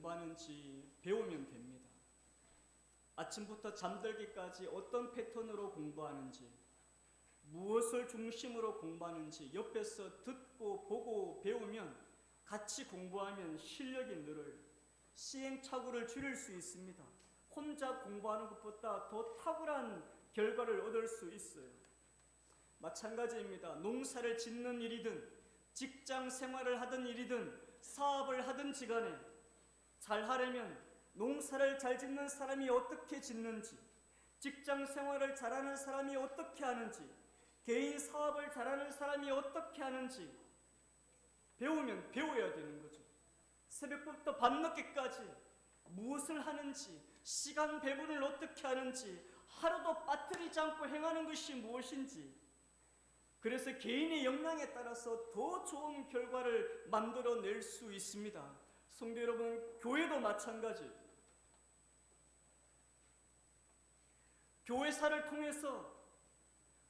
공부하는지 배우면 됩니다. 아침부터 잠들기까지 어떤 패턴으로 공부하는지, 무엇을 중심으로 공부하는지 옆에서 듣고 보고 배우면, 같이 공부하면 실력이 늘어요. 시행착오를 줄일 수 있습니다. 혼자 공부하는 것보다 더 탁월한 결과를 얻을 수 있어요. 마찬가지입니다. 농사를 짓는 일이든 직장 생활을 하든 일이든 사업을 하든지 간에 잘 하려면 농사를 잘 짓는 사람이 어떻게 짓는지, 직장 생활을 잘하는 사람이 어떻게 하는지, 개인 사업을 잘하는 사람이 어떻게 하는지 배우면 배워야 되는 거죠. 새벽부터 밤늦게까지 무엇을 하는지, 시간 배분을 어떻게 하는지, 하루도 빠뜨리지 않고 행하는 것이 무엇인지, 그래서 개인의 역량에 따라서 더 좋은 결과를 만들어낼 수 있습니다. 성도 여러분, 교회도 마찬가지. 교회사를 통해서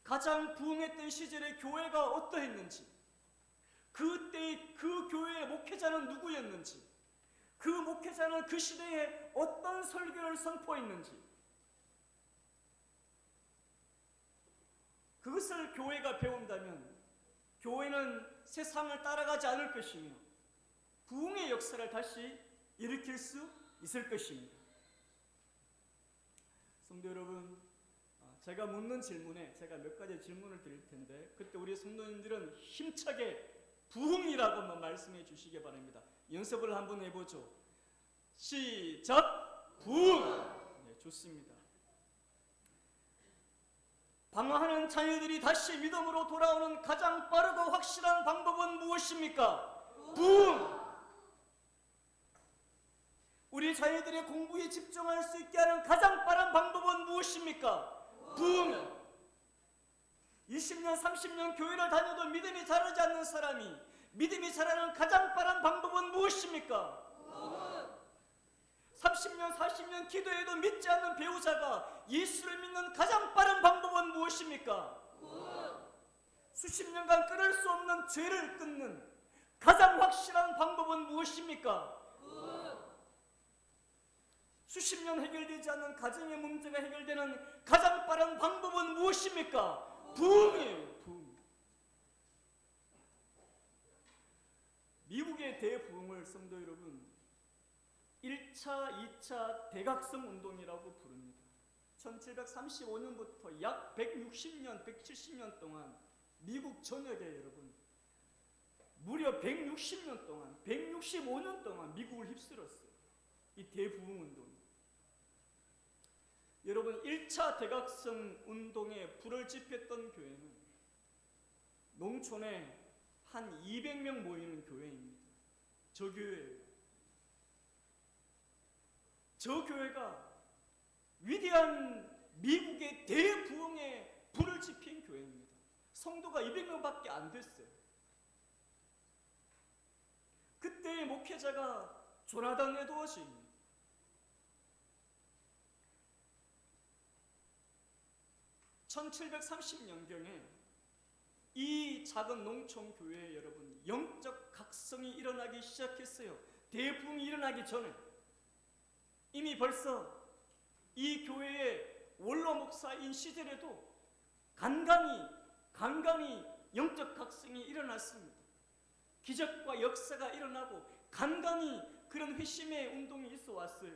가장 부흥했던 시절에 교회가 어떠했는지, 그때 그 교회의 목회자는 누구였는지, 그 목회자는 그 시대에 어떤 설교를 선포했는지, 그것을 교회가 배운다면 교회는 세상을 따라가지 않을 것이며 부흥의 역사를 다시 일으킬 수 있을 것입니다. 성도 여러분, 제가 묻는 질문에 제가 몇 가지 질문을 드릴 텐데, 그때 우리 성도님들은 힘차게 부흥이라고만 말씀해 주시기 바랍니다. 연습을 한번 해보죠. 시작! 부흥! 네, 좋습니다. 방황하는 자녀들이 다시 믿음으로 돌아오는 가장 빠르고 확실한 방법은 무엇입니까? 부흥! 우리 자녀들의 공부에 집중할 수 있게 하는 가장 빠른 방법은 무엇입니까? 부흥! 20년, 30년 교회를 다녀도 믿음이 자라지 않는 사람이 믿음이 자라는 가장 빠른 방법은 무엇입니까? 30년, 40년 기도해도 믿지 않는 배우자가 예수를 믿는 가장 빠른 방법은 무엇입니까? 수십 년간 끊을 수 없는 죄를 끊는 가장 확실한 방법은 무엇입니까? 수십 년 해결되지 않는 가정의 문제가 해결되는 가장 빠른 방법은 무엇입니까? 부흥이에요. 부흥. 미국의 대부흥을 성도 여러분 1차, 2차 대각성 운동이라고 부릅니다. 1735년부터 약 160년, 170년 동안 미국 전역에 여러분 무려 160년 동안, 165년 동안 미국을 휩쓸었어요. 이 대부흥 운동이. 여러분 1차 대각성 운동에 불을 지폈던 교회는 농촌에 한 200명 모이는 교회입니다. 저 교회예요. 저 교회가 위대한 미국의 대부흥에 불을 지핀 교회입니다. 성도가 200명밖에 안 됐어요. 그때의 목회자가 조나단 에드워즈입니다. (1730년경에) 이 작은 농촌 교회에 여러분 영적 각성이 일어나기 시작했어요. 대부흥이 일어나기 전에 이미 벌써 이 교회의 원로 목사인 시절에도 간간히 영적 각성이 일어났습니다. 기적과 역사가 일어나고 간간히 그런 회심의 운동이 있어 왔어요.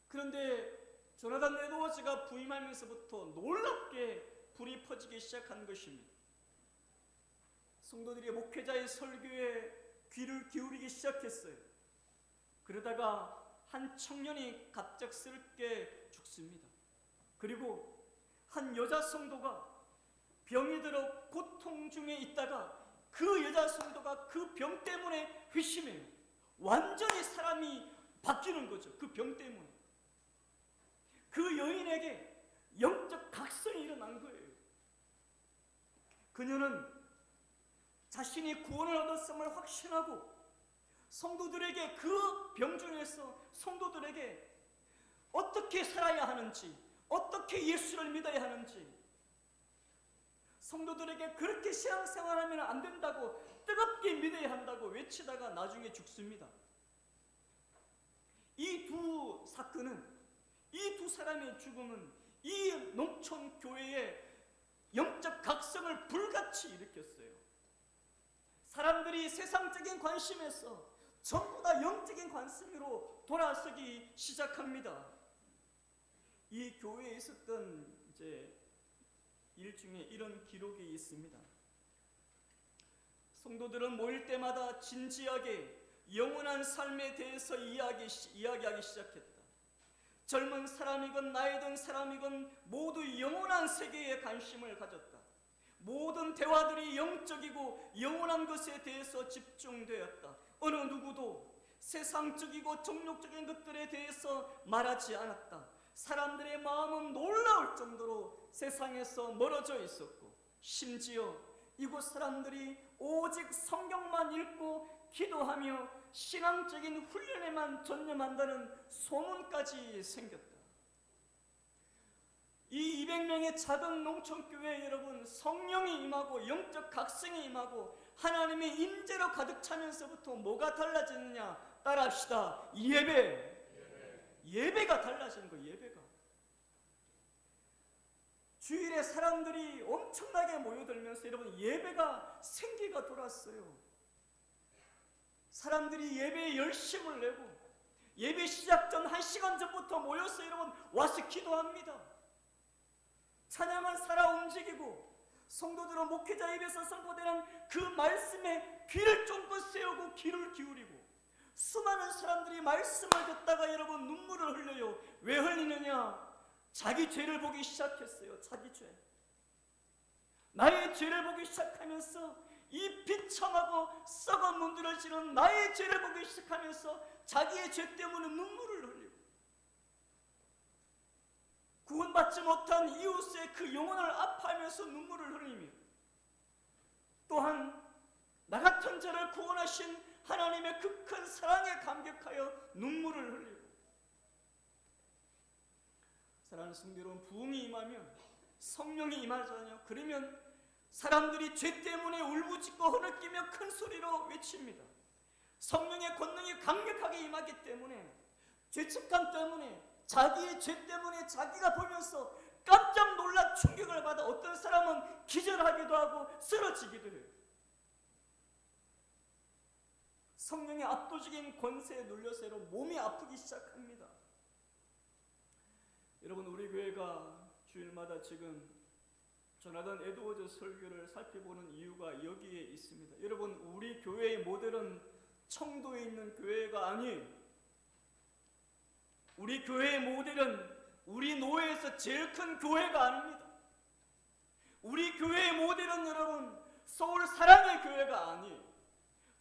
그런데 조나단 에드워즈가 부임하면서부터 놀랍게 불이 퍼지기 시작한 것입니다. 성도들이 목회자의 설교에 귀를 기울이기 시작했어요. 그러다가 한 청년이 갑작스럽게 죽습니다. 그리고 한 여자 성도가 병이 들어 고통 중에 있다가 그 여자 성도가 그 병 때문에 회심해요. 완전히 사람이 바뀌는 거죠. 그 병 때문에. 그 여인에게 영적 각성이 일어난 거예요. 그녀는 자신이 구원을 얻었음을 확신하고 성도들에게 그 병 중에서 성도들에게 어떻게 살아야 하는지, 어떻게 예수를 믿어야 하는지, 성도들에게 그렇게 신앙생활하면 안 된다고 뜨겁게 믿어야 한다고 외치다가 나중에 죽습니다. 이 두 사건은, 이 두 사람의 죽음은 이 농촌 교회의 영적 각성을 불같이 일으켰어요. 사람들이 세상적인 관심에서 전부 다 영적인 관심으로 돌아서기 시작합니다. 이 교회에 있었던 일 중에 이런 기록이 있습니다. 성도들은 모일 때마다 진지하게 영원한 삶에 대해서 이야기하기 시작했다. 젊은 사람이건 나이 든 사람이건 모두 영원한 세계에 관심을 가졌다. 모든 대화들이 영적이고 영원한 것에 대해서 집중되었다. 어느 누구도 세상적이고 정욕적인 것들에 대해서 말하지 않았다. 사람들의 마음은 놀라울 정도로 세상에서 멀어져 있었고, 심지어 이곳 사람들이 오직 성경만 읽고 기도하며 신앙적인 훈련에만 전념한다는 소문까지 생겼다. 이 200명의 작은 농촌교회 여러분, 성령이 임하고 영적 각성이 임하고 하나님의 임재로 가득 차면서부터 뭐가 달라지느냐? 따라합시다. 예배가 달라지는 거예요. 예배가. 주일에 사람들이 엄청나게 모여들면서 여러분 예배가 생기가 돌았어요. 사람들이 예배에 열심을 내고 예배 시작 전 1시간 전부터 모여서 여러분 와서 기도합니다. 찬양은 살아 움직이고 성도들은 목회자 입에서 선포되는 그 말씀에 귀를 쫑긋 세우고 귀를 기울이고 수많은 사람들이 말씀을 듣다가 여러분 눈물을 흘려요. 왜 흘리느냐? 자기 죄를 보기 시작했어요. 자기 죄. 나의 죄를 보기 시작하면서 이 비참하고 썩어 문드러지는 나의 죄를 보기 시작하면서 자기의 죄 때문에 눈물을 흘리고 구원받지 못한 이웃의 그 영혼을 아파하면서 눈물을 흘리며 또한 나 같은 자를 구원하신 하나님의 그 큰 사랑에 감격하여 눈물을 흘리고 사랑하는 성도 여러분, 부흥이 임하면 성령이 임하잖아요. 그러면 사람들이 죄 때문에 울부짖고 흐느끼며 큰 소리로 외칩니다. 성령의 권능이 강력하게 임하기 때문에 죄책감 때문에 자기의 죄 때문에 자기가 보면서 깜짝 놀라 충격을 받아 어떤 사람은 기절하기도 하고 쓰러지기도 해요. 성령의 압도적인 권세에 눌려서 몸이 아프기 시작합니다. 여러분, 우리 교회가 주일마다 지금 조나단 에드워즈 설교를 살펴보는 이유가 여기에 있습니다. 여러분, 우리 교회의 모델은 청도에 있는 교회가 아니에요. 우리 교회의 모델은 우리 노예에서 제일 큰 교회가 아닙니다. 우리 교회의 모델은 여러분 서울 사랑의 교회가 아니에요.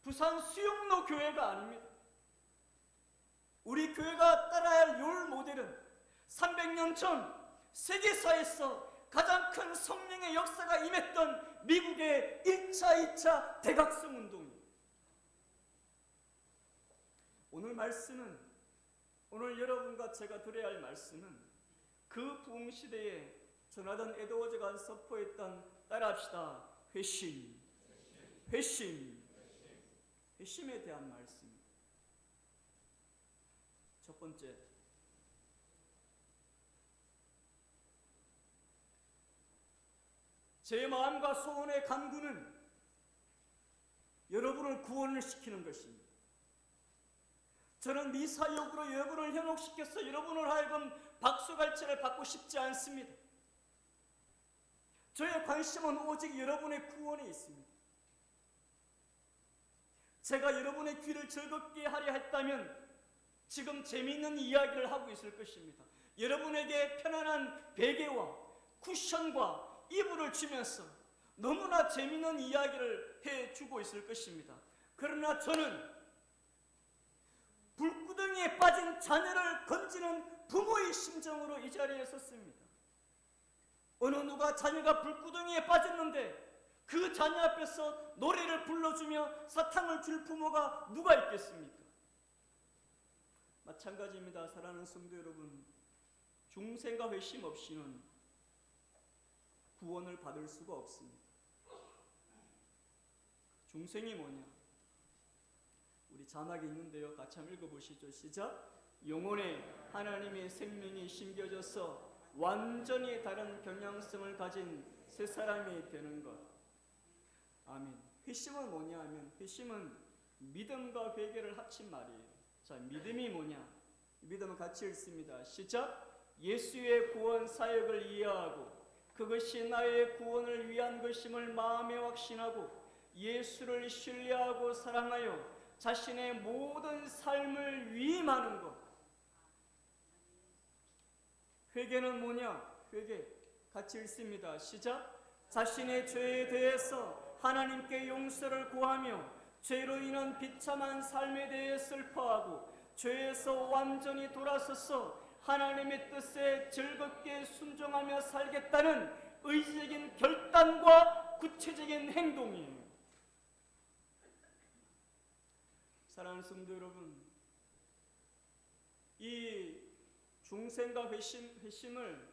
부산 수용로 교회가 아닙니다. 우리 교회가 따라야 할 롤 모델은 300년 전 세계사에서 가장 큰 성령의 역사가 임했던 미국의 1차, 2차 대각성 운동입니다. 오늘 여러분과 제가 드려야 할 말씀은 그 부흥 시대에 조나단 에드워즈가 선포했던, 따라합시다, 회심에 대한 말씀입니다. 첫 번째, 제 마음과 소원의 간구는 여러분을 구원을 시키는 것입니다. 저는 미사역으로 여러분을 현혹시켜서 여러분을 하여금 박수갈채를 받고 싶지 않습니다. 저의 관심은 오직 여러분의 구원에 있습니다. 제가 여러분의 귀를 즐겁게 하려 했다면 지금 재미있는 이야기를 하고 있을 것입니다. 여러분에게 편안한 베개와 쿠션과 이불을 주면서 너무나 재미있는 이야기를 해주고 있을 것입니다. 그러나 저는 불구덩이에 빠진 자녀를 건지는 부모의 심정으로 이 자리에 섰습니다. 어느 누가 자녀가 불구덩이에 빠졌는데 그 자녀 앞에서 노래를 불러주며 사탕을 줄 부모가 누가 있겠습니까? 마찬가지입니다. 사랑하는 성도 여러분, 중생과 회심 없이는 구원을 받을 수가 없습니다. 중생이 뭐냐? 우리 자막이 있는데요. 같이 한번 읽어보시죠. 시작. 영혼에 하나님의 생명이 심겨져서 완전히 다른 경향성을 가진 새 사람이 되는 것. 아멘. 회심은 뭐냐 하면, 회심은 믿음과 회개를 합친 말이에요. 자, 믿음이 뭐냐? 믿음은 같이 읽습니다. 시작. 예수의 구원 사역을 이해하고 그것이 나의 구원을 위한 것임을 마음에 확신하고 예수를 신뢰하고 사랑하여 자신의 모든 삶을 위임하는 것. 회개는 뭐냐? 회개 같이 읽습니다. 시작. 자신의 죄에 대해서 하나님께 용서를 구하며 죄로 인한 비참한 삶에 대해 슬퍼하고 죄에서 완전히 돌아서서 하나님의 뜻에 즐겁게 순종하며 살겠다는 의지적인 결단과 구체적인 행동이에요. 사랑하는 성도 여러분, 이 중생과 회심을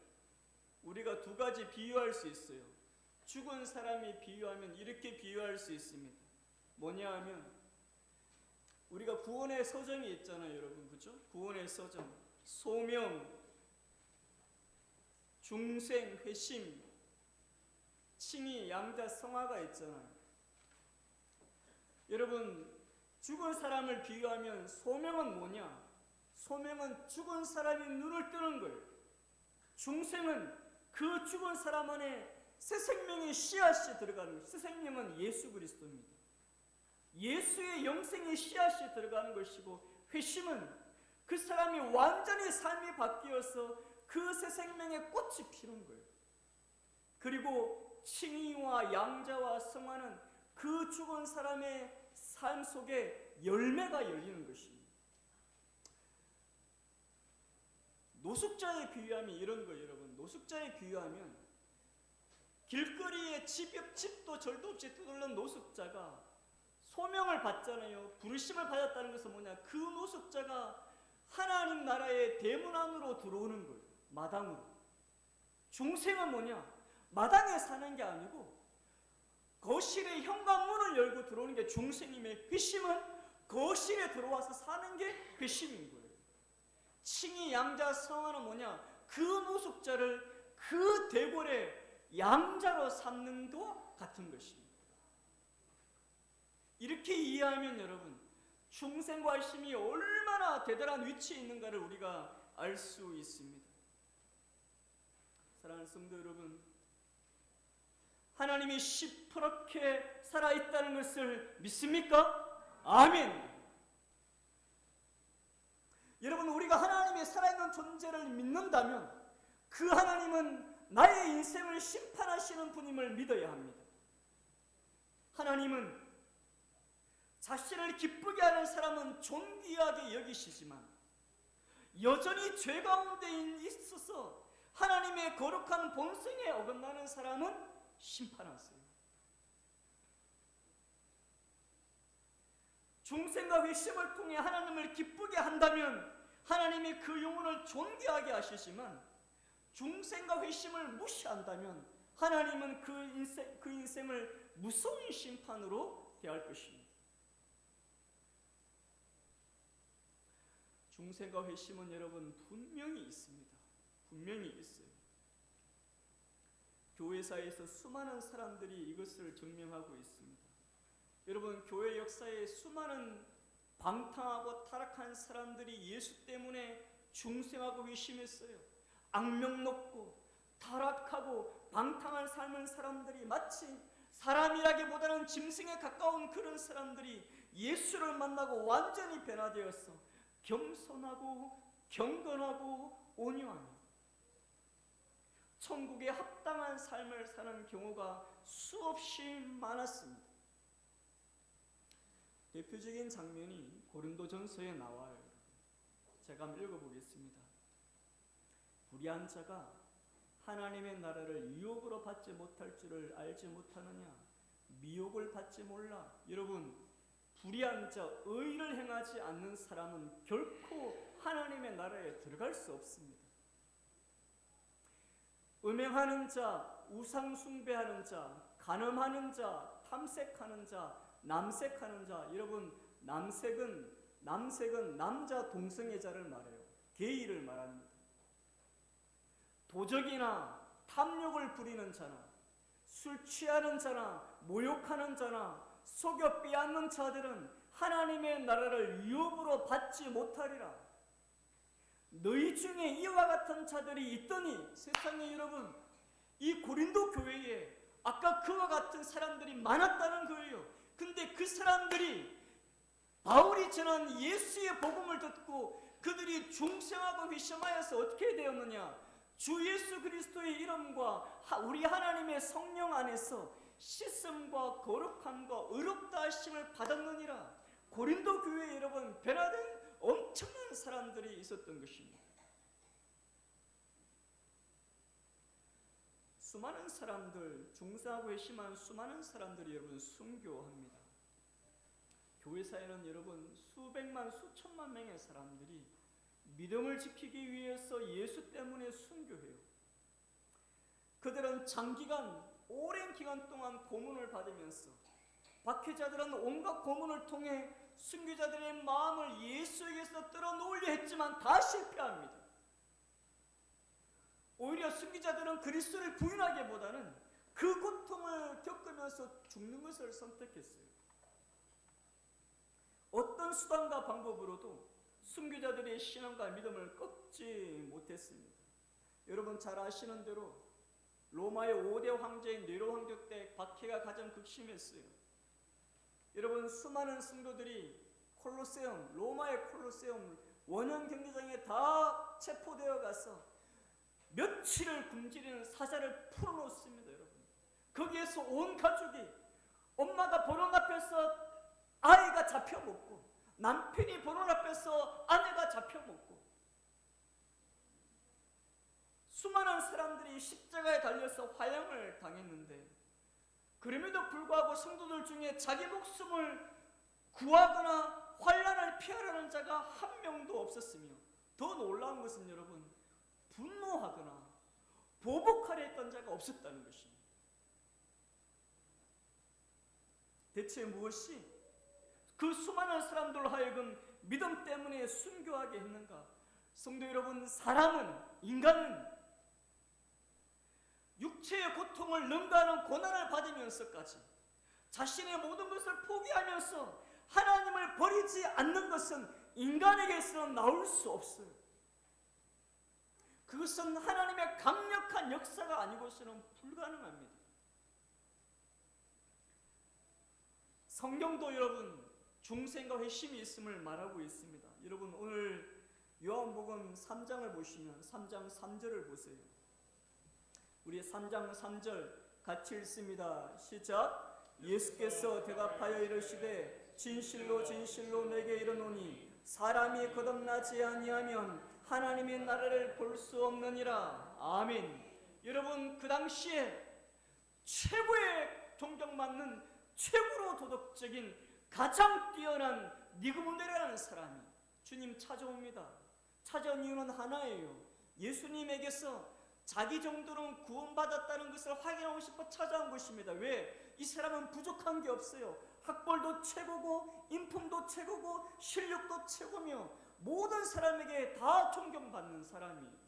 우리가 두 가지 비유할 수 있어요. 죽은 사람이 비유하면 이렇게 비유할 수 있습니다. 뭐냐 하면, 우리가 구원의 서정이 있잖아요, 여러분. 그죠? 구원의 서정. 소명, 중생, 회심, 칭의, 양자, 성화가 있잖아요. 여러분, 죽은 사람을 비유하면 소명은 뭐냐? 소명은 죽은 사람이 눈을 뜨는 거예요. 중생은 그 죽은 사람 안에 새 생명의 씨앗이 들어가는 거예요. 새 생명은 예수 그리스도입니다. 예수의 영생의 씨앗이 들어가는 것이고, 회심은 그 사람이 완전히 삶이 바뀌어서 그 새 생명의 꽃이 피는 거예요. 그리고 칭의와 양자와 성화는 그 죽은 사람의 삶 속에 열매가 열리는 것입니다. 노숙자의 비유함이 이런 거예요, 여러분. 노숙자의 비유하면, 길거리에 집도 절도 없이 떠돌던 노숙자가 소명을 받잖아요. 부르심을 받았다는 것은 뭐냐? 그 노숙자가 하나님 나라의 대문 안으로 들어오는 거예요. 마당으로. 중생은 뭐냐? 마당에 사는 게 아니고 거실의 현관문을 열고 들어오는 게 중생임의, 회심은 거실에 들어와서 사는 게 회심인 거예요. 칭의, 양자, 성화는 뭐냐? 그 노숙자를 그 대궐의 양자로 삼는 것 같은 것입니다. 이렇게 이해하면 여러분, 중생과 회심이 얼마나 대단한 위치에 있는가를 우리가 알 수 있습니다. 사랑하는 성도 여러분, 하나님이 시퍼렇게 살아있다는 것을 믿습니까? 아멘. 여러분, 우리가 하나님의 살아있는 존재를 믿는다면 그 하나님은 나의 인생을 심판하시는 분임을 믿어야 합니다. 하나님은 자신을 기쁘게 하는 사람은 존귀하게 여기시지만 여전히 죄 가운데 있어서 하나님의 거룩한 본성에 어긋나는 사람은 심판하세요. 중생과 회심을 통해 하나님을 기쁘게 한다면 하나님이 그 영혼을 존귀하게 하시지만, 중생과 회심을 무시한다면 하나님은 그 인생을 무서운 심판으로 대할 것입니다. 중생과 회심은 여러분 분명히 있습니다. 분명히 있어요. 교회사에서 수많은 사람들이 이것을 증명하고 있습니다. 여러분, 교회 역사에 수많은 방탕하고 타락한 사람들이 예수 때문에 중생하고 회심했어요. 악명 높고 타락하고 방탕한 삶을 사람들이, 마치 사람이라기보다는 짐승에 가까운 그런 사람들이 예수를 만나고 완전히 변화되었어 겸손하고 경건하고 온유하며 천국에 합당한 삶을 사는 경우가 수없이 많았습니다. 대표적인 장면이 고린도전서에 나와요. 제가 한번 읽어보겠습니다. 불의한 자가 하나님의 나라를 유혹으로 받지 못할 줄을 알지 못하느냐? 미혹을 받지 몰라. 여러분, 불의한 자, 의를 행하지 않는 사람은 결코 하나님의 나라에 들어갈 수 없습니다. 음행하는 자, 우상 숭배하는 자, 간음하는 자, 탐색하는 자, 남색하는 자. 여러분, 남색은 남자 동성애자를 말해요. 게이를 말합니다. 도적이나 탐욕을 부리는 자나 술 취하는 자나 모욕하는 자나 속여 빼앗는 자들은 하나님의 나라를 유업으로 받지 못하리라. 너희 중에 이와 같은 자들이 있더니, 세상에 여러분, 이 고린도 교회에 아까 그와 같은 사람들이 많았다는 거예요. 근데 그 사람들이 바울이 전한 예수의 복음을 듣고 그들이 중생하고 회심하여서 어떻게 되었느냐? 주 예수 그리스도의 이름과 우리 하나님의 성령 안에서 씻음과 거룩함과 의롭다 하심을 받았느니라. 고린도 교회에 여러분 변화된 엄청난 사람들이 있었던 것입니다. 수많은 사람들, 중생하고 회심한 수많은 사람들이 여러분 순교합니다. 교회사에는 여러분 수백만 수천만 명의 사람들이 믿음을 지키기 위해서 예수 때문에 순교해요. 그들은 장기간, 오랜 기간 동안 고문을 받으면서 박해자들은 온갖 고문을 통해 순교자들의 마음을 예수에게서 끌어놓으려 했지만 다 실패합니다. 오히려 순교자들은 그리스도를 부인하기보다는 그 고통을 겪으면서 죽는 것을 선택했어요. 어떤 수단과 방법으로도 순교자들의 신앙과 믿음을 꺾지 못했습니다. 여러분 잘 아시는 대로 로마의 5대 황제인 네로 황제 때 박해가 가장 극심했어요. 여러분 수많은 성도들이 콜로세움, 로마의 콜로세움 원형 경기장에 다 체포되어 가서 며칠을 굶주리는 사자를 풀어놓습니다. 여러분 거기에서 온 가족이, 엄마가 보는 앞에서 아이가 잡혀먹고, 남편이 보는 앞에서 아내가 잡혀먹고, 수많은 사람들이 십자가에 달려서 화형을 당했는데, 그럼에도 불구하고 성도들 중에 자기 목숨을 구하거나 환난을 피하려는 자가 한 명도 없었으며, 더 놀라운 것은 여러분 분노하거나 보복하려 했던 자가 없었다는 것입니다. 대체 무엇이 그 수많은 사람들로 하여금 믿음 때문에 순교하게 했는가? 성도 여러분, 사람은, 인간은 육체의 고통을 능가하는 고난을 받으면서까지 자신의 모든 것을 포기하면서 하나님을 버리지 않는 것은 인간에게서는 나올 수 없어요. 그것은 하나님의 강력한 역사가 아니고서는 불가능합니다. 성경도 여러분 중생과 회심이 있음을 말하고 있습니다. 여러분 오늘 요한복음 3장을 보시면 3장 3절을 보세요. 우리 3장 3절 같이 읽습니다. 시작. 예수께서 대답하여 이르시되 진실로 진실로 내게 이르노니 사람이 거듭나지 아니하면 하나님의 나라를 볼 수 없느니라. 아멘. 여러분 그 당시에 최고의 존경받는 최고로 도덕적인 가장 뛰어난 니고데모라는 사람이 주님 찾아옵니다. 찾아온 이유는 하나예요. 예수님에게서 자기 정도는 구원받았다는 것을 확인하고 싶어 찾아온 것입니다. 왜? 이 사람은 부족한 게 없어요. 학벌도 최고고 인품도 최고고 실력도 최고며 모든 사람에게 다 존경받는 사람이에요.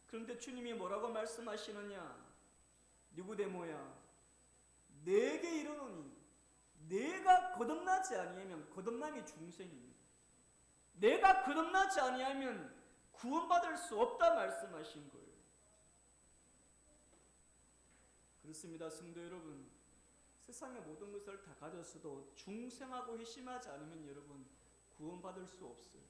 그런데 주님이 뭐라고 말씀하시느냐? 니고데모야, 내게 이르노니 내가 거듭나지 아니하면, 거듭남이 중생입니다. 내가 거듭나지 아니하면 구원받을 수 없다 말씀하신 거예요. 그렇습니다. 성도 여러분, 세상의 모든 것을 다 가졌어도 중생하고 회심하지 않으면 여러분 구원받을 수 없어요.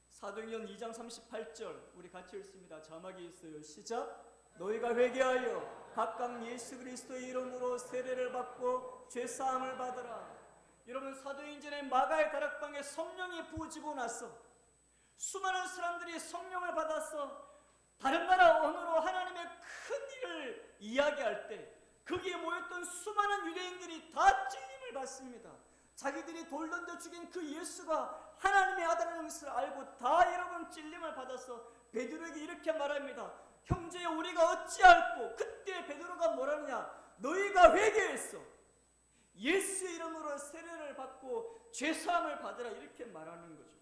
사도행전 2장 38절 우리 같이 읽습니다. 자막이 있어요. 시작. 너희가 회개하여 각각 예수 그리스도의 이름으로 세례를 받고 죄사함을 받으라. 여러분 사도행전의 마가의 다락방에 성령이 부어지고 나서 수많은 사람들이 성령을 받아서 다른 나라 언어로 하나님의 큰 일을 이야기할 때 거기에 모였던 수많은 유대인들이 다 찔림을 받습니다. 자기들이 돌 던져 죽인 그 예수가 하나님의 아들이라는 것을 알고 다 여러분 찔림을 받아서 베드로에게 이렇게 말합니다. 형제 우리가 어찌할꼬? 그때 베드로가 뭐라느냐? 너희가 회개했어. 예수의 이름으로 세례를 받고 죄사함을 받으라 이렇게 말하는 거죠.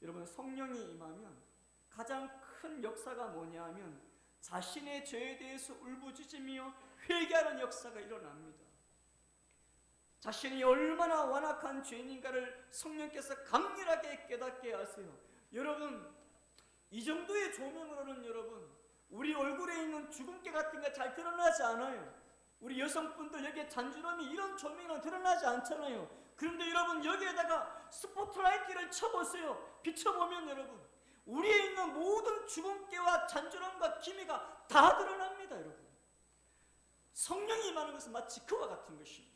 여러분, 성령이 임하면 가장 큰 역사가 뭐냐 하면 자신의 죄에 대해서 울부짖으며 회개하는 역사가 일어납니다. 자신이 얼마나 완악한 죄인인가를 성령께서 강렬하게 깨닫게 하세요. 여러분, 이 정도의 조명으로는 여러분, 우리 얼굴에 있는 주근깨 같은 게 잘 드러나지 않아요. 우리 여성분들 여기에 잔주름이 이런 조명은 드러나지 않잖아요. 그런데 여러분, 여기에다가 스포트라이트를 쳐보세요. 비춰보면 여러분, 우리에 있는 모든 주근깨와 잔주름과 기미가 다 드러납니다. 여러분, 성령이 임하는 것은 마치 그와 같은 것입니다.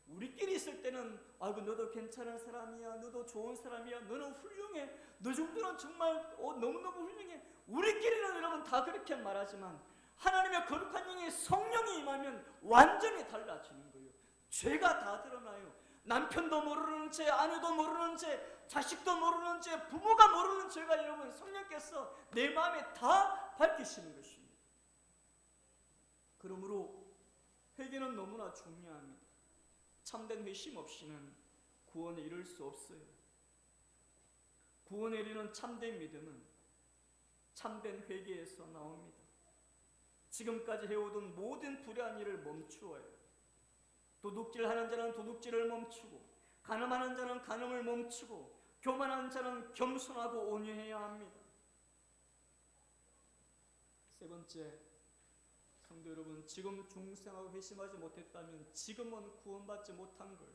우리끼리 있을 때는 아이고 너도 괜찮은 사람이야, 너도 좋은 사람이야, 너는 훌륭해, 너 정도는 정말 너무너무 훌륭해. 우리끼리는 여러분 다 그렇게 말하지만 하나님의 거룩한 영의 성령이 임하면 완전히 달라지는 거예요. 죄가 다 드러나요. 남편도 모르는 죄, 아내도 모르는 죄, 자식도 모르는 죄, 부모가 모르는 죄가 여러분 성령께서 내 마음에 다 밝히시는 것입니다. 그러므로 회개는 너무나 중요합니다. 참된 회심 없이는 구원에 이를 수 없어요. 구원에 이르는 참된 믿음은 참된 회개에서 나옵니다. 지금까지 해오던 모든 불의한 일을 멈추어요. 도둑질하는 자는 도둑질을 멈추고, 간음하는 자는 간음을 멈추고, 교만한 자는 겸손하고 온유해야 합니다. 세 번째, 성도 여러분, 지금 중생하고 회심하지 못했다면 지금은 구원받지 못한 걸.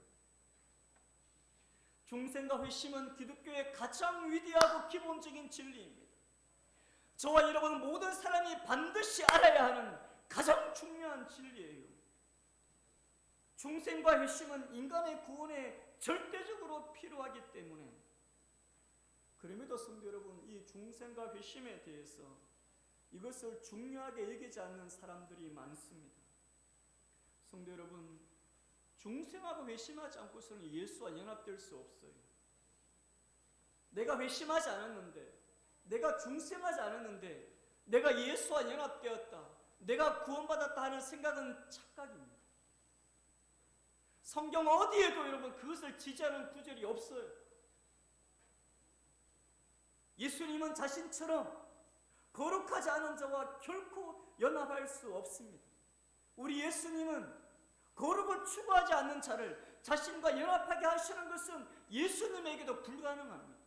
중생과 회심은 기독교의 가장 위대하고 기본적인 진리입니다. 저와 여러분 모든 사람이 반드시 알아야 하는 가장 중요한 진리예요. 중생과 회심은 인간의 구원에 절대적으로 필요하기 때문에, 그럼에도 성도 여러분, 이 중생과 회심에 대해서 이것을 중요하게 여기지 않는 사람들이 많습니다. 성도 여러분, 중생하고 회심하지 않고서는 예수와 연합될 수 없어요. 내가 회심하지 않았는데, 내가 중생하지 않았는데 내가 예수와 연합되었다, 내가 구원받았다 하는 생각은 착각입니다. 성경 어디에도 여러분 그것을 지지하는 구절이 없어요. 예수님은 자신처럼 거룩하지 않은 자와 결코 연합할 수 없습니다. 우리 예수님은 거룩을 추구하지 않는 자를 자신과 연합하게 하시는 것은 예수님에게도 불가능합니다.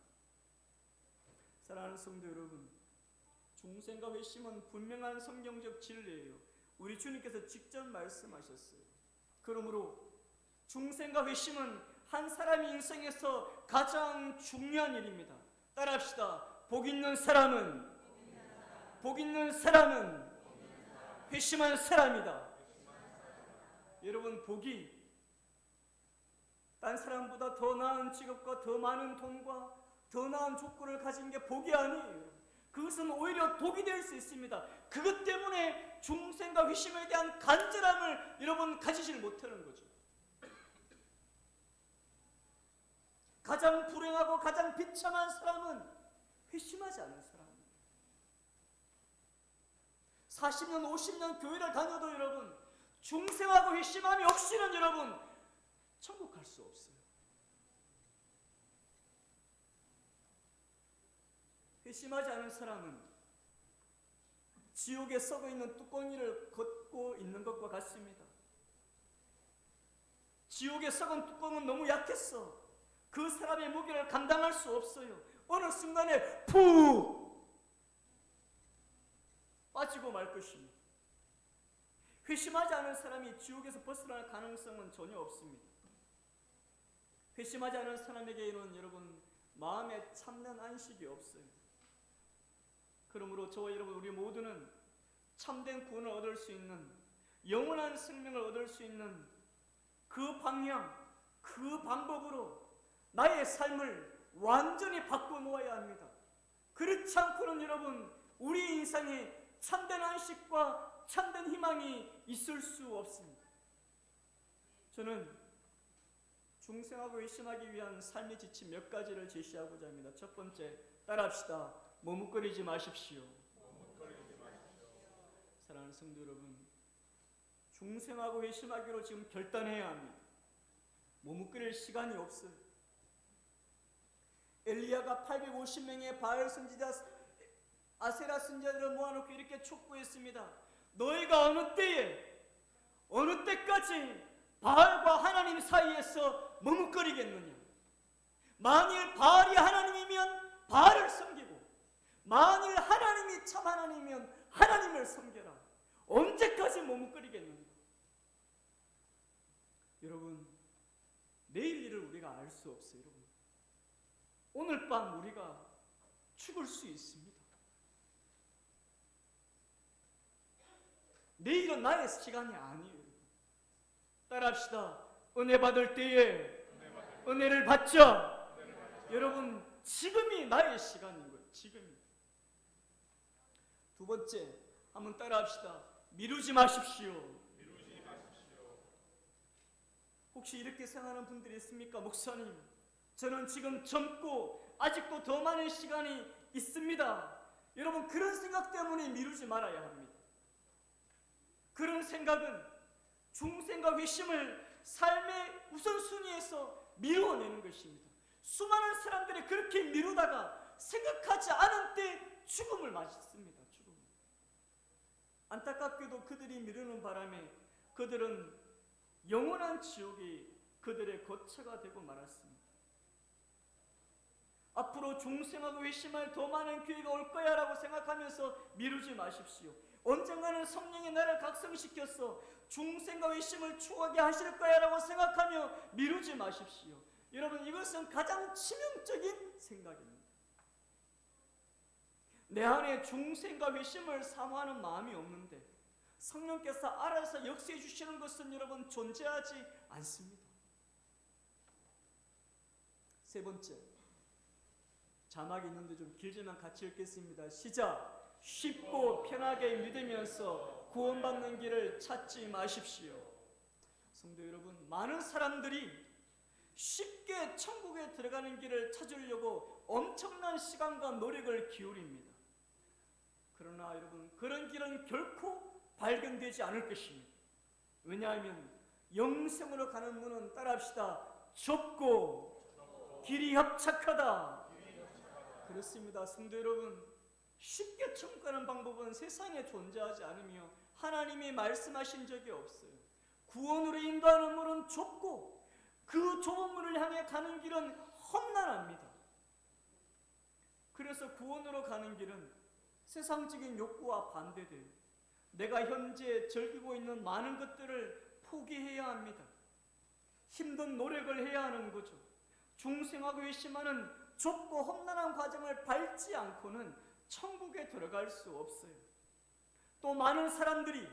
사랑하는 성도 여러분, 중생과 회심은 분명한 성경적 진리예요. 우리 주님께서 직접 말씀하셨어요. 그러므로 중생과 회심은 한 사람의 인생에서 가장 중요한 일입니다. 따라합시다. 복 있는 사람은 회심한 사람이다. 여러분, 복이 딴 사람보다 더 나은 직업과 더 많은 돈과 더 나은 조건을 가진 게 복이 아니에요. 그것은 오히려 독이 될 수 있습니다. 그것 때문에 중생과 회심에 대한 간절함을 여러분 가지질 못하는 거죠. 가장 불행하고 가장 비참한 사람은 회심하지 않은 사람입니다. 40년, 50년 교회를 다녀도 여러분 중생하고 회심함이 없이는 여러분 천국 갈 수 없어요. 회심하지 않은 사람은 지옥에 썩어 있는 뚜껑이를 걷고 있는 것과 같습니다. 지옥에 썩은 뚜껑은 너무 약했어. 그 사람의 무게를 감당할 수 없어요. 어느 순간에 푹 빠지고 말 것입니다. 회심하지 않은 사람이 지옥에서 벗어날 가능성은 전혀 없습니다. 회심하지 않은 사람에게는 여러분 마음에 참된 안식이 없어요. 그러므로 저와 여러분 우리 모두는 참된 구원을 얻을 수 있는, 영원한 생명을 얻을 수 있는 그 방향, 그 방법으로 나의 삶을 완전히 바꿔놓아야 합니다. 그렇지 않고는 여러분 우리 인생에 참된 안식과 참된 희망이 있을 수 없습니다. 저는 중생하고 회심하기 위한 삶의 지침 몇 가지를 제시하고자 합니다. 첫 번째, 따라합시다. 머뭇거리지 마십시오. 사랑하는 성도 여러분, 중생하고 회심하기로 지금 결단해야 합니다. 머뭇거릴 시간이 없어요. 엘리야가 850명의 바알 선지자, 아세라 선지자들을 모아놓고 이렇게 촉구했습니다. 너희가 어느 때까지 바알과 하나님 사이에서 머뭇거리겠느냐? 만일 바알이 하나님이면 바알을 섬기고, 만일 하나님이 참 하나님이면 하나님을 섬겨라. 언제까지 머뭇거리겠는가? 여러분, 내일 일을 우리가 알 수 없어요. 여러분, 오늘 밤 우리가 죽을 수 있습니다. 내일은 나의 시간이 아니에요. 따라합시다. 은혜 받을 때에 은혜를 받자. 여러분, 지금이 나의 시간인 거예요. 지금이. 두 번째, 한번 따라합시다. 미루지 마십시오. 혹시 이렇게 생각하는 분들이 있습니까? 목사님, 저는 지금 젊고 아직도 더 많은 시간이 있습니다. 여러분, 그런 생각 때문에 미루지 말아야 합니다. 그런 생각은 중생과 회심을 삶의 우선순위에서 미루어내는 것입니다. 수많은 사람들이 그렇게 미루다가 생각하지 않은 때 죽음을 맞습니다. 죽음. 안타깝게도 그들이 미루는 바람에 그들은 영원한 지옥이 그들의 거처가 되고 말았습니다. 앞으로 중생하고 회심할 더 많은 기회가 올 거야 라고 생각하면서 미루지 마십시오. 언젠가는 성령이 나를 각성시켜서 중생과 회심을 추구하게 하실 거야 라고 생각하며 미루지 마십시오. 여러분, 이것은 가장 치명적인 생각입니다. 내 안에 중생과 회심을 사모하는 마음이 없는데 성령께서 알아서 역사해 주시는 것은 여러분 존재하지 않습니다. 세 번째, 자막이 있는데 좀 길지만 같이 읽겠습니다. 시작. 쉽고 편하게 믿으면서 구원받는 길을 찾지 마십시오. 성도 여러분, 많은 사람들이 쉽게 천국에 들어가는 길을 찾으려고 엄청난 시간과 노력을 기울입니다. 그러나 여러분, 그런 길은 결코 발견되지 않을 것입니다. 왜냐하면 영생으로 가는 문은, 따라합시다, 좁고 길이 협착하다. 그렇습니다. 성도 여러분, 쉽게 천국 가는 방법은 세상에 존재하지 않으며 하나님이 말씀하신 적이 없어요. 구원으로 인도하는 문은 좁고 그 좁은 문을 향해 가는 길은 험난합니다. 그래서 구원으로 가는 길은 세상적인 욕구와 반대돼요. 내가 현재 즐기고 있는 많은 것들을 포기해야 합니다. 힘든 노력을 해야 하는 거죠. 중생하고 회심하는 좁고 험난한 과정을 밟지 않고는 천국에 들어갈 수 없어요. 또 많은 사람들이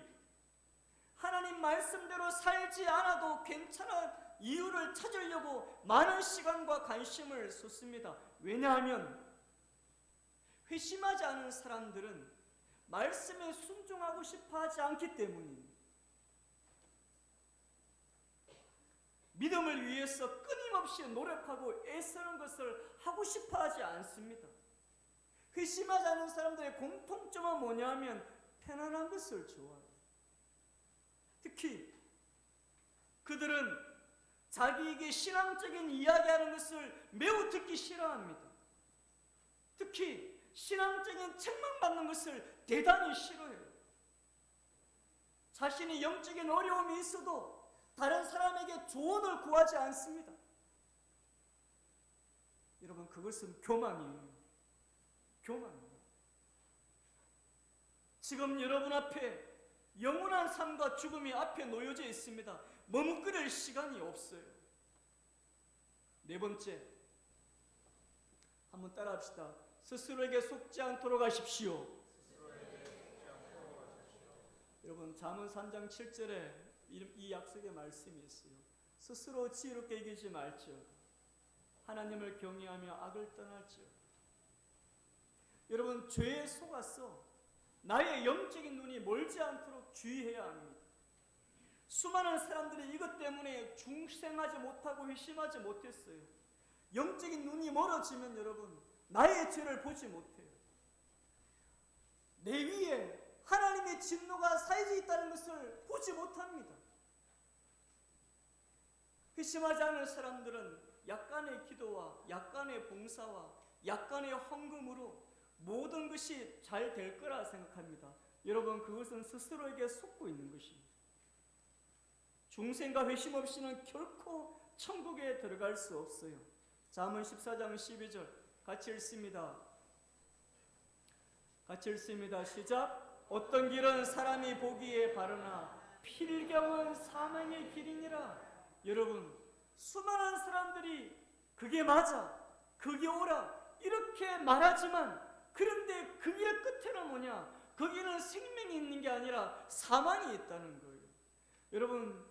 하나님 말씀대로 살지 않아도 괜찮은 이유를 찾으려고 많은 시간과 관심을 쏟습니다. 왜냐하면 회심하지 않은 사람들은 말씀에 순종하고 싶어 하지 않기 때문입니다. 믿음을 위해서 끊임없이 노력하고 애쓰는 것을 하고 싶어 하지 않습니다. 회심하지 않은 사람들의 공통점은 뭐냐면 편안한 것을 좋아해요. 특히 그들은 자기에게 신앙적인 이야기하는 것을 매우 듣기 싫어합니다. 특히 신앙적인 책망받는 것을 대단히 싫어해요. 자신이 영적인 어려움이 있어도 다른 사람에게 조언을 구하지 않습니다. 여러분, 그것은 교만이에요. 교만입니다. 지금 여러분 앞에 영원한 삶과 죽음이 앞에 놓여져 있습니다. 머뭇거릴 시간이 없어요. 네 번째, 한번 따라합시다. 스스로에게 속지 않도록 하십시오. 여러분, 잠언 3장 7절에 이 약속의 말씀이 있어요. 스스로 지혜롭게 이기지 말지어다. 하나님을 경외하며 악을 떠날지어다. 여러분, 죄에 속아서 나의 영적인 눈이 멀지 않도록 주의해야 합니다. 수많은 사람들이 이것 때문에 중생하지 못하고 회심하지 못했어요. 영적인 눈이 멀어지면 여러분, 나의 죄를 보지 못해요. 내 위에 하나님의 진노가 사해져 있다는 것을 보지 못합니다. 회심하지 않은 사람들은 약간의 기도와 약간의 봉사와 약간의 헌금으로 모든 것이 잘 될 거라 생각합니다. 여러분, 그것은 스스로에게 속고 있는 것입니다. 중생과 회심 없이는 결코 천국에 들어갈 수 없어요. 잠언 14장 12절 같이 읽습니다. 시작. 어떤 길은 사람이 보기에 바르나 필경은 사망의 길이니라. 여러분, 수많은 사람들이 그게 맞아, 그게 옳아 이렇게 말하지만, 그런데 그 길의 끝에는 뭐냐? 거기는 생명이 있는 게 아니라 사망이 있다는 거예요. 여러분,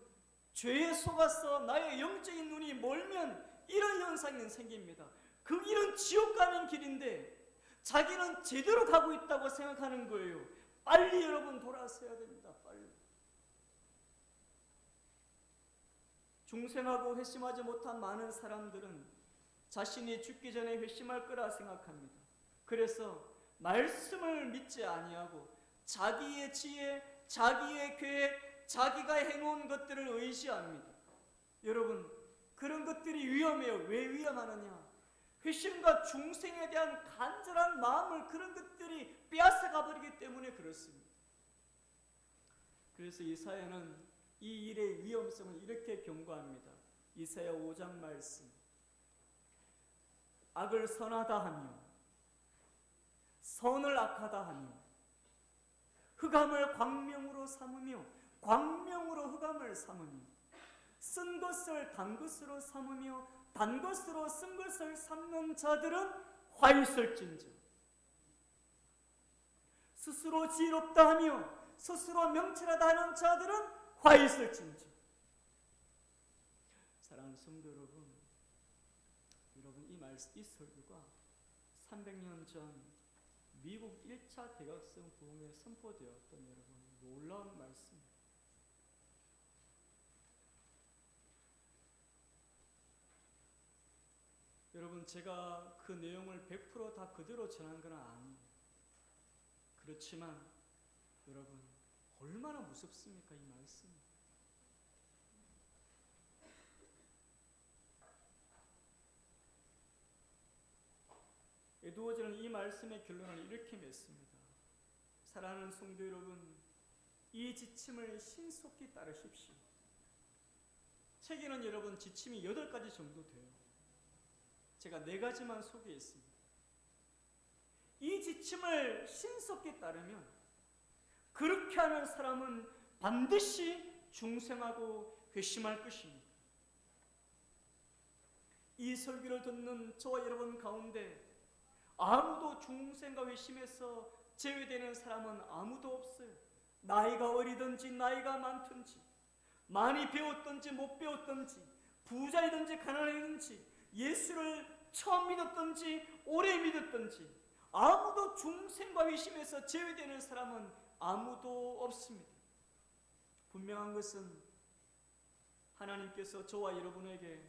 죄에 속아서 나의 영적인 눈이 멀면 이런 현상이 생깁니다. 그 길은 지옥 가는 길인데 자기는 제대로 가고 있다고 생각하는 거예요. 빨리 여러분 돌아서야 됩니다. 빨리. 중생하고 회심하지 못한 많은 사람들은 자신이 죽기 전에 회심할 거라 생각합니다. 그래서 말씀을 믿지 아니하고 자기의 지혜, 자기의 계획, 자기가 해놓은 것들을 의지합니다. 여러분, 그런 것들이 위험해요. 왜 위험하느냐? 회심과 중생에 대한 간절한 마음을 그런 것들이 빼앗아 가버리기 때문에 그렇습니다. 그래서 이사야는 이 일의 위험성을 이렇게 경고합니다. 이사야 5장 말씀. 악을 선하다 하며 선을 악하다 하며 흑암을 광명으로 삼으며 광명으로 흑암을 삼으며 쓴 것을 단 것으로 삼으며 단 것으로 쓴 것을 삼는 자들은 화 있을진저. 스스로 지혜롭다 하며 스스로 명철하다 하는 자들은 화 있을진저. 사랑하는 성도 여러분, 이 설교가 300년 전 미국 1차 대각성 부흥에 선포되었던 여러분 놀라운 말씀입니다. 여러분, 제가 그 내용을 100% 다 그대로 전한 건 아니에요. 그렇지만 여러분, 얼마나 무섭습니까, 이 말씀. 에드워즈는 이 말씀의 결론을 이렇게 맺습니다. 사랑하는 성도 여러분, 이 지침을 신속히 따르십시오. 책에는 여러분 지침이 8가지 정도 돼요. 제가 4가지만 소개했습니다. 이 지침을 신속히 따르면 그렇게 하는 사람은 반드시 중생하고 회심할 것입니다. 이 설교를 듣는 저와 여러분 가운데 아무도 중생과 회심에서 제외되는 사람은 아무도 없어요. 나이가 어리든지 나이가 많든지, 많이 배웠든지 못 배웠든지, 부자이든지 가난이든지, 예수를 처음 믿었든지 오래 믿었든지, 아무도 중생과 회심에서 제외되는 사람은 아무도 없습니다. 분명한 것은 하나님께서 저와 여러분에게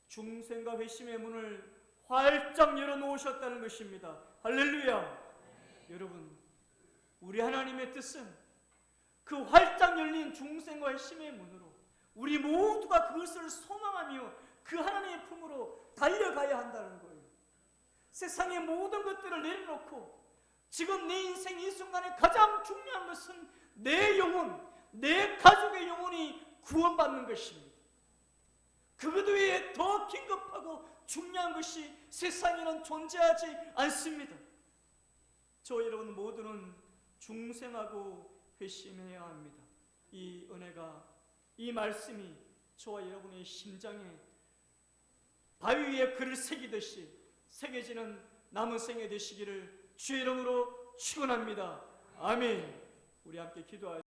중생과 회심의 문을 활짝 열어놓으셨다는 것입니다. 할렐루야. 여러분, 우리 하나님의 뜻은 그 활짝 열린 중생과 회심의 문으로 우리 모두가 그것을 소망하며 그 하나님의 품으로 달려가야 한다는 거예요. 세상의 모든 것들을 내려놓고 지금 내 인생 이 순간에 가장 중요한 것은 내 영혼, 내 가족의 영혼이 구원받는 것입니다. 그것 외에 더 긴급하고 중요한 것이 세상에는 존재하지 않습니다. 저 여러분 모두는 중생하고 회심해야 합니다. 이 은혜가, 이 말씀이 저와 여러분의 심장에 바위 위에 글을 새기듯이 새겨지는 남은 생애 되시기를 주의 이름으로 축원합니다. 아멘. 우리 함께 기도하시죠.